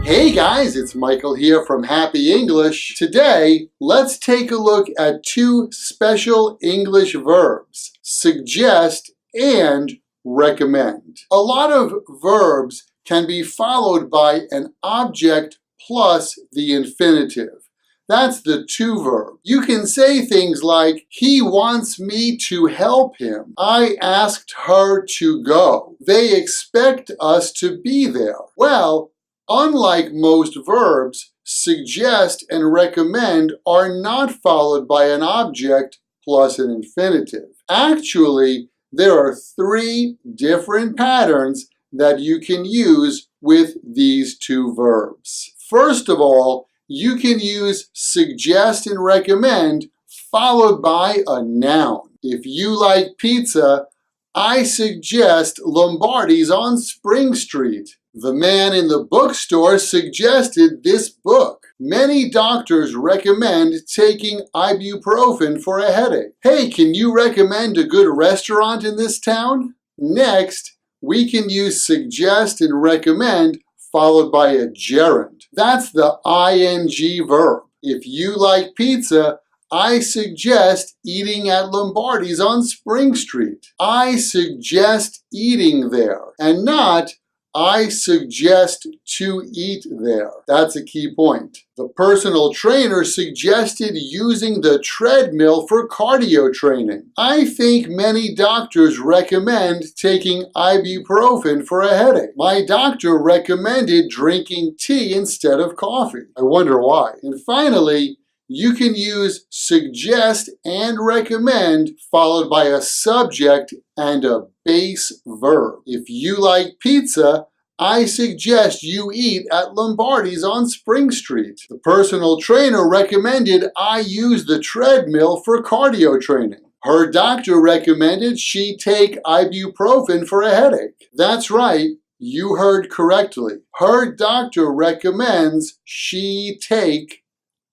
Hey guys, it's Michael here from Happy English. Today, let's take a look at two special English verbs, suggest and recommend. A lot of verbs can be followed by an object plus the infinitive. That's the to verb. You can say things like, he wants me to help him. I asked her to go. They expect us to be there. Well, unlike most verbs, suggest and recommend are not followed by an object plus an infinitive. Actually, there are three different patterns that you can use with these two verbs. First of all, you can use suggest and recommend followed by a noun. If you like pizza, I suggest Lombardi's on Spring Street. The man in the bookstore suggested this book. Many doctors recommend taking ibuprofen for a headache. Hey, can you recommend a good restaurant in this town? Next, we can use suggest and recommend followed by a gerund. That's the ing verb. If you like pizza, I suggest eating at Lombardi's on Spring Street. I suggest eating there, and not I suggest to eat there. That's a key point. The personal trainer suggested using the treadmill for cardio training. I think many doctors recommend taking ibuprofen for a headache. My doctor recommended drinking tea instead of coffee. I wonder why. And finally, you can use suggest and recommend followed by a subject and a base verb. If you like pizza, I suggest you eat at Lombardi's on Spring Street. The personal trainer recommended I use the treadmill for cardio training. Her doctor recommended she take ibuprofen for a headache. That's right, you heard correctly. Her doctor recommends she take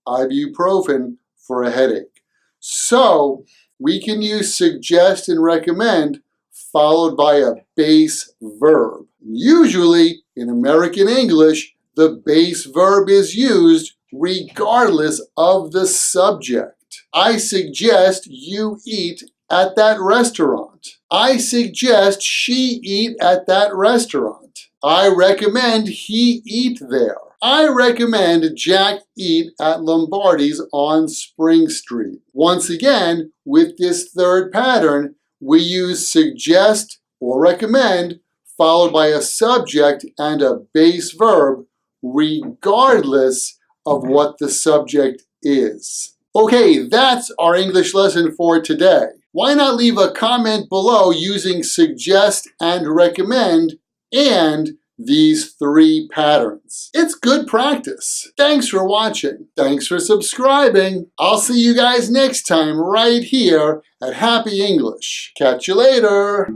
ibuprofen for a headache. So, we can use suggest and recommend followed by a base verb. Usually, in American English, the base verb is used regardless of the subject. I suggest you eat at that restaurant. I suggest she eat at that restaurant. I recommend he eat there. I recommend Jack eat at Lombardi's on Spring Street. Once again, with this third pattern, we use suggest or recommend followed by a subject and a base verb regardless of what the subject is. Okay, that's our English lesson for today. Why not leave a comment below using suggest and recommend and these three patterns? It's good practice. Thanks for watching. Thanks for subscribing. I'll see you guys next time right here at Happy English. Catch you later.